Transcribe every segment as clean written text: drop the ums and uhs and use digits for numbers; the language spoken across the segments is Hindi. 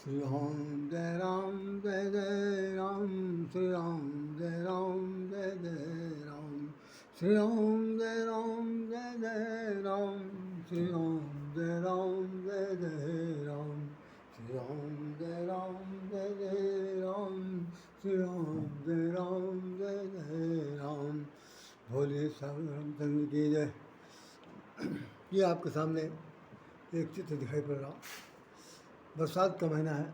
श्री राम जय राम जय जय राम, श्री राम जय राम जय जय राम, श्री राम जय राम जय जय राम, श्री राम जय राम जय जय राम, श्री राम जय राम जय जय राम, श्री राम जय राम जय जय राम। भोले श्याम रामचंद्र की जय। ये आपके सामने एक चित्र दिखाई पड़ रहा। बरसात का महीना है।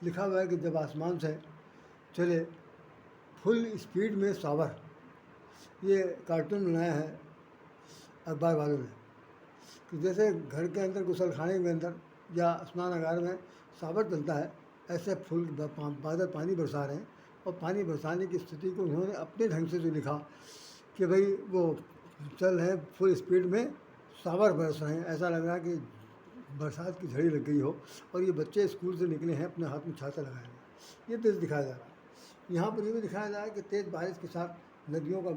लिखा हुआ है कि जब आसमान से चले फुल स्पीड में सावर। ये कार्टून बनाया है अखबार वालों ने कि जैसे घर के अंदर गुसलखाने के अंदर या स्नानागार में सावर चलता है, ऐसे फुल बादल पानी बरसा रहे हैं। और पानी बरसाने की स्थिति को उन्होंने अपने ढंग से जो लिखा कि भाई वो चल रहे हैं फुल स्पीड में, सावर बरस रहे हैं, ऐसा लग रहा है कि बरसात की झड़ी लग गई हो। और ये बच्चे स्कूल से निकले हैं, अपने हाथ में छाता लगाए हैं। ये दृश्य दिखाया जा रहा है। यहाँ पर ये भी दिखाया जा रहा है कि तेज़ बारिश के साथ नदियों का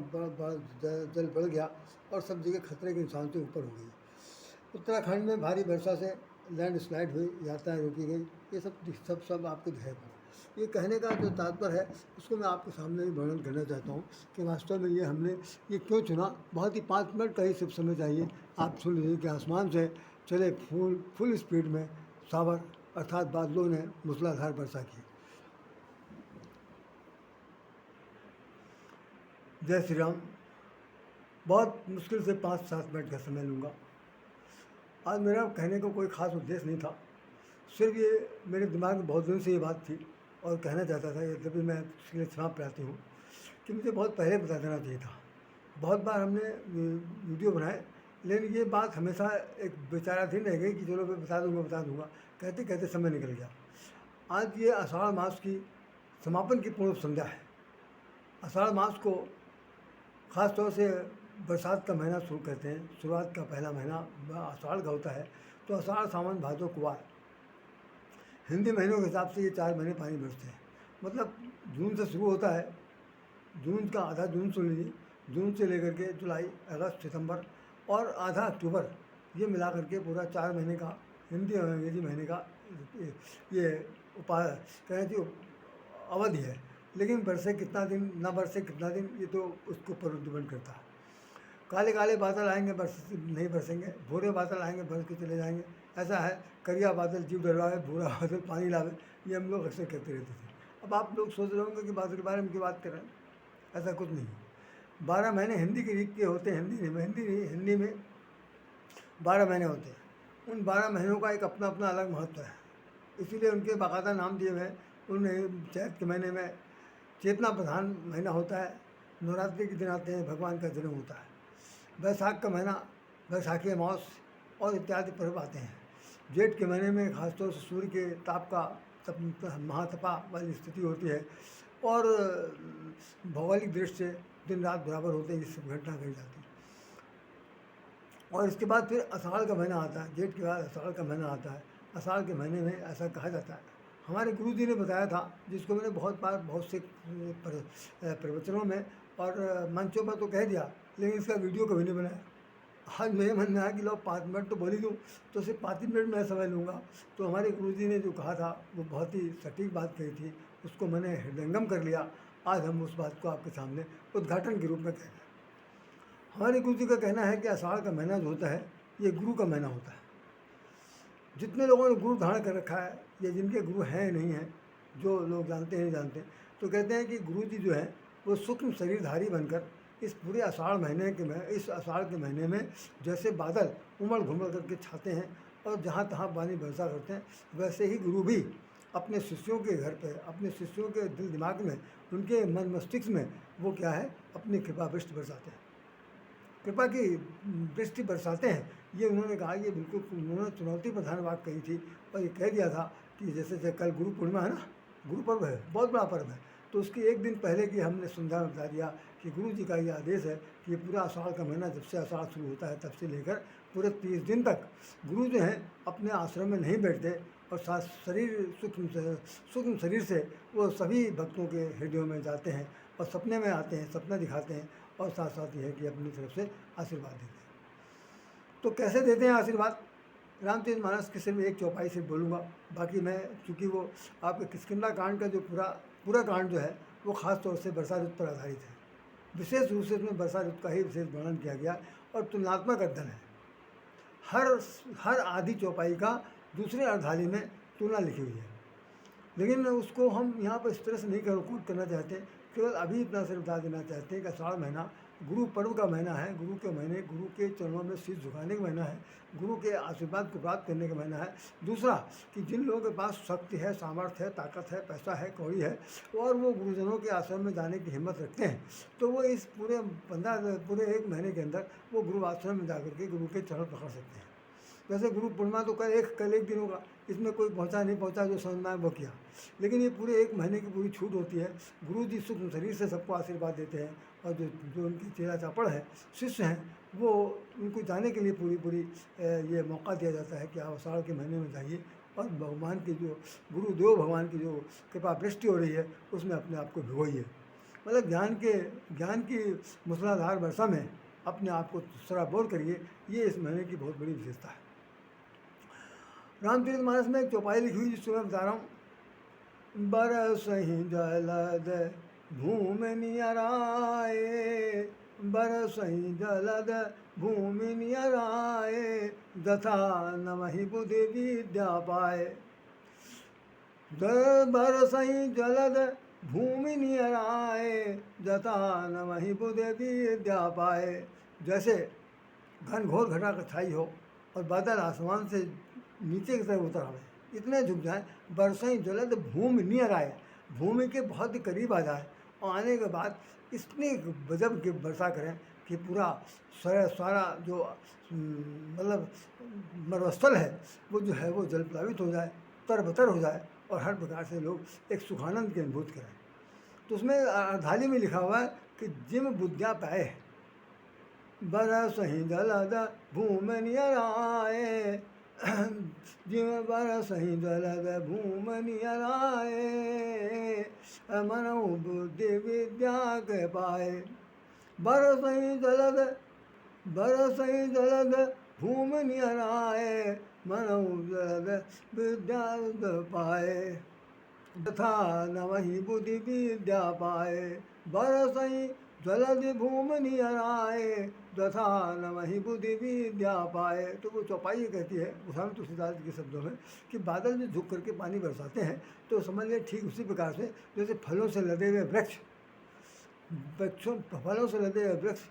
जल बढ़ गया और सब जगह खतरे के निशान से ऊपर हो गई। उत्तराखंड में भारी वर्षा से लैंड स्लाइड हुई, यात्राएँ रोकी गई। ये सब आपको दिखाई पड़ा। ये कहने का जो तात्पर्य है उसको मैं आपके सामने भी वर्णन करना चाहता हूँ कि वास्तव में हमने ये क्यों चुना। बहुत ही 5 मिनट का ही सिर्फ समय चाहिए। आप सुन लीजिए कि आसमान से चले फुल स्पीड में सावर, अर्थात बादलों ने मूसलाधार वर्षा की। जय श्री राम। बहुत मुश्किल से 5-7 मिनट का समय लूँगा। आज मेरा कहने का कोई ख़ास उद्देश्य नहीं था, सिर्फ ये मेरे दिमाग में बहुत दिन से ये बात थी और कहना चाहता था। यद्यपि मैं इसके लिए क्षमा प्रार्थी हूँ कि मुझे बहुत पहले बता देना चाहिए था। बहुत बार हमने वीडियो बनाए, लेकिन ये बात हमेशा एक विचाराधीन रह गई कि चलो मैं बता दूंगा। कहते कहते समय निकल गया। आज ये आषाढ़ मास की समापन की पूर्व संध्या है। आषाढ़ मास को ख़ास तौर से बरसात का महीना शुरू कहते हैं। शुरुआत का पहला महीना आषाढ़ का होता है। तो आषाढ़, सावन, भादो, कुवार, हिंदी महीनों के हिसाब से ये 4 महीने पानी बरसते हैं। मतलब जून से शुरू होता है, जून का आधा जून सुन लीजिए, जून से लेकर के जुलाई, अगस्त, सितंबर और आधा अक्टूबर, ये मिला करके पूरा 4 महीने का हिंदी और अंग्रेजी महीने का ये कहें कि अवधि है। लेकिन बरसे कितना दिन, ना बरसे कितना दिन, ये तो उसके ऊपर डिपेंड करता है। काले काले बादल आएंगे, नहीं बरसेंगे। भूरे बादल आएंगे, बरस के चले जाएंगे। ऐसा है, करिया बादल जीव डरवाए, भूरा बादल पानी लावे, ये हम लोग अक्सर कहते रहते थे। अब आप लोग सोच रहे होंगे कि बादल के बारे में क्यों बात कर रहे हैं। ऐसा कुछ नहीं है। 12 महीने हिंदी के रीत के होते हैं। हिंदी में 12 महीने होते हैं। उन 12 महीनों का एक अपना अपना अलग महत्व है, इसीलिए उनके बाकायदा नाम दिए हुए हैं। उन्हें चैत के महीने में चेतना प्रधान महीना होता है। नवरात्रि के दिन आते हैं, भगवान का जन्म होता है। बैसाख का महीना, बैसाखी अमावस और इत्यादि पर्व आते हैं। जेठ के महीने में खासतौर से सूर्य के ताप का महातपा वाली स्थिति होती है और भौगोलिक दृष्टि से दिन रात बराबर होते हैं, ये सब घटना घट जाती है। और इसके बाद फिर आषाढ़ का महीना आता है। जेठ के बाद आषाढ़ का महीना आता है। आषाढ़ के महीने में ऐसा कहा जाता है, हमारे गुरु जी ने बताया था, जिसको मैंने बहुत बार बहुत से प्रवचनों में और मंचों पर तो कह दिया, लेकिन इसका वीडियो कभी नहीं बनाया। आज मेरे मन में आया कि लो 5 मिनट तो बोल ही दूँ, तो सिर्फ 5 ही मिनट मैं समय लूँगा। तो हमारे गुरुजी ने जो कहा था वो बहुत ही सटीक बात कही थी, उसको मैंने हृदयंगम कर लिया। आज हम उस बात को आपके सामने उद्घाटन के रूप में कह रहे हैं। हमारे गुरुजी का कहना है कि आषाढ़ का महीना जो होता है, ये गुरु का महीना होता है। जितने लोगों ने गुरु धारण कर रखा है या जिनके गुरु हैं नहीं हैं, जो लोग जानते हैं नहीं जानते, तो कहते हैं कि गुरु जी जो है वो सूक्ष्म शरीरधारी बनकर इस पूरे इस आषाढ़ के महीने में जैसे बादल उमड़ घुमड़ करके छाते हैं और जहाँ तहाँ पानी बरसा करते हैं, वैसे ही गुरु भी अपने शिष्यों के घर पे, अपने शिष्यों के दिल दिमाग में, उनके मन मस्तिष्क में वो क्या है, अपनी कृपा वृष्टि बरसाते हैं। कृपा की वृष्टि बरसाते हैं। ये उन्होंने कहा, ये बिल्कुल उन्होंने चुनौती प्रधान बात कही थी। और ये कह दिया था कि जैसे कल गुरु पूर्णिमा है ना, गुरु पर्व है, बहुत बड़ा पर्व है, तो उसके एक दिन पहले की हमने संध्या में बता दिया कि गुरु जी का ये आदेश है कि ये पूरा आषाढ़ का महीना जब से आषाढ़ शुरू होता है तब से लेकर पूरे 30 दिन तक गुरु जो हैं अपने आश्रम में नहीं बैठते और सूक्ष्म शरीर से वो सभी भक्तों के हृदयों में जाते हैं और सपने में आते हैं, सपना दिखाते हैं और साथ साथ ये है कि अपनी तरफ से आशीर्वाद देते हैं। तो कैसे देते हैं आशीर्वाद, रामचरितमानस की सिर्फ एक चौपाई से बोलूँगा। बाकी मैं, चूँकि वो आपके किष्किंधा कांड का जो पूरा पूरा कांड जो है वो ख़ास तौर से वर्षा ऋतु पर आधारित है। विशेष रूप से इसमें वर्षा ऋतु का ही विशेष वर्णन किया गया और तुलनात्मक अध्ययन है। हर आधी चौपाई का दूसरे अर्धाली में तुलना लिखी हुई है, लेकिन उसको हम यहाँ पर इस तरह से नहीं कोट करना चाहते। केवल अभी इतना सिर्फ बता देना चाहते हैं कि आषाढ़ महीना गुरु पर्व का महीना है, गुरु के महीने, गुरु के चरणों में शीश झुकाने का महीना है, गुरु के आशीर्वाद को प्राप्त करने का महीना है। दूसरा कि जिन लोगों के पास शक्ति है, सामर्थ्य है, ताकत है, पैसा है, कौड़ी है और वो गुरुजनों के आश्रम में जाने की हिम्मत रखते हैं, तो वो इस पूरे 1 महीने के अंदर वो गुरु आश्रम में जाकर के गुरु के चरण पकड़ सकते हैं। वैसे गुरु पूर्णिमा तो कल एक दिन होगा, इसमें कोई पहुंचा नहीं पहुंचा, जो समझ में आए वो किया, लेकिन ये पूरे 1 महीने की पूरी छूट होती है। गुरु जी सूक्ष्म शरीर से सबको आशीर्वाद देते हैं और जो उनके चेला चापड़ है, शिष्य हैं, वो उनको जाने के लिए पूरी ये मौका दिया जाता है कि आप आषाढ़ के महीने में जाइए और भगवान की जो गुरुदेव भगवान की जो कृपा वृष्टि हो रही है उसमें अपने आप को भिगोइए। मतलब ज्ञान की मूसलाधार वर्षा में अपने आप को सराबोर करिए, ये इस महीने की बहुत बड़ी विशेषता है। रामचरितमानस में एक चौपाई लिखी हुई जिसको मैं बता रहा हूँ। बरसहि जलद भूमि नियराए, बरसहि जलद भूमि नियराए, दथा नमहि बुद्धि विद्या पाए। बरसहि जलद भूमि नियराए, दथा नमहि बुद्धि विद्या पाए। जैसे घनघोर घटा का छाई हो और बादल आसमान से नीचे की तरफ उतर आए, इतने झुक जाए, बरसई जलद भूमि नियर आए, भूमि के बहुत ही करीब आ जाए और आने के बाद इतनी गजब की वर्षा करें कि पूरा सारा जो मतलब मरुस्थल है वो जो है वो जल प्लावित हो जाए, तरबतर हो जाए और हर प्रकार से लोग एक सुखानंद की अनुभूति करें। तो उसमें अर्धाली में लिखा हुआ है कि जिम बुद्धिया पाए, बरसहि जलद भूमि नियर आए, जिम बरसहि जलद भूमि नियर आए, मनऊ बुद्धि विद्या के पाए। बरसहि जलद भूमि नियर आए, मनऊ जलद विद्या पाए, तथा नमहि बुद्धि विद्या पाए। बरसहि जलद भूमि नियर आए, तथा नमहि बुद्धि विद्या पाए। तो वो चौपाई कहती है गोस्वामी तुलसीदास के शब्दों में कि बादल जो झुक करके पानी बरसाते हैं तो समझ लें ठीक उसी प्रकार से जैसे फलों से लदे हुए फलों से लदे हुए वृक्ष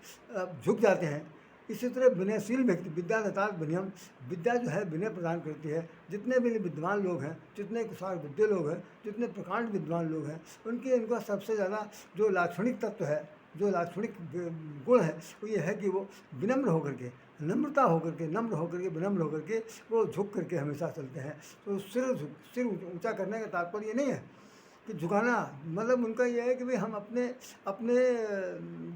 झुक जाते हैं, इसी तरह विनयशील व्यक्ति, विद्यादाता विनयम, विद्या जो है विनय प्रदान करती है। जितने भी विद्वान लोग हैं, जितने कुशार बुद्धि लोग हैं, जितने प्रकांड विद्वान लोग हैं, इनका सबसे ज़्यादा जो लाक्षणिक तत्व है, जो लाक्षणिक गुण है वो ये है कि वो विनम्र होकर के, नम्र होकर के विनम्र होकर के वो झुक करके हमेशा चलते हैं। तो सिर ऊंचा करने का तात्पर्य ये नहीं है कि झुकाना, मतलब उनका यह है कि भाई हम अपने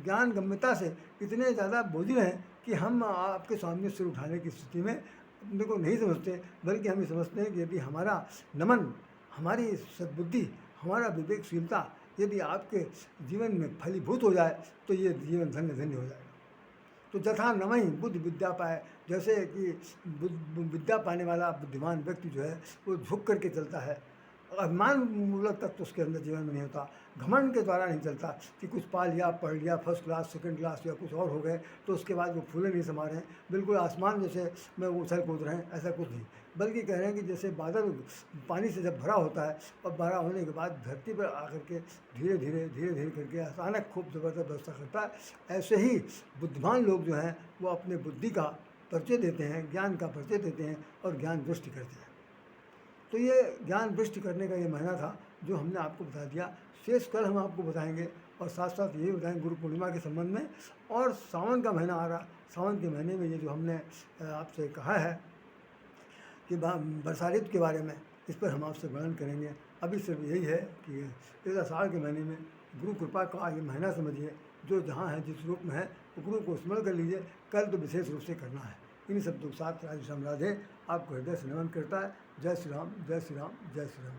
ज्ञान गम्यता से इतने ज़्यादा बोझिल हैं कि हम आपके सामने सिर उठाने की स्थिति में अपने को नहीं समझते, बल्कि हम ये समझते हैं कि यदि हमारा नमन, हमारी सद्बुद्धि, हमारा विवेकशीलता यदि आपके जीवन में फलीभूत हो जाए तो ये जीवन धन्य धन्य हो जाएगा। तो जथा नमहि बुद्धि विद्या पाए, जैसे कि विद्या पाने वाला बुद्धिमान व्यक्ति जो है वो झुक करके चलता है। अभिमान मूलक तक तो उसके अंदर जीवन में नहीं होता, घमंड के द्वारा नहीं चलता कि कुछ पा लिया, पढ़ लिया, फर्स्ट क्लास, सेकंड क्लास या कुछ और हो गए तो उसके बाद वो फूले नहीं समा रहे हैं, बिल्कुल आसमान जैसे में उछल कूद रहे हैं, ऐसा कुछ नहीं। बल्कि कह रहे हैं कि जैसे बादल पानी से जब भरा होता है और भरा होने के बाद धरती पर आकर के धीरे धीरे करके अचानक खूब ज़बरदस्त वर्षा करता है, ऐसे ही बुद्धिमान लोग जो हैं वो अपने बुद्धि का परिचय देते हैं, ज्ञान का परिचय देते हैं और ज्ञान वृष्टि करते हैं। तो ये ज्ञान वृष्टि करने का ये महीना था जो हमने आपको बता दिया। शेष कल हम आपको बताएंगे और साथ साथ यही बताएंगे गुरु पूर्णिमा के संबंध में, और सावन का महीना आ रहा, सावन के महीने में ये जो हमने आपसे कहा है कि वर्षा ऋतु के बारे में, इस पर हम आपसे वर्णन करेंगे। अभी सिर्फ यही है कि इस आषाढ़ के महीने में गुरु कृपा का ये महीना समझिए, जो जहाँ है जिस रूप में है वो गुरु को स्मरण कर लीजिए। कल तो विशेष रूप से करना है। इन शब्दों के साथ राधे श्याम राधे आपको हृदय से नमन करता है। जय श्री राम, जय श्री राम, जय श्री राम।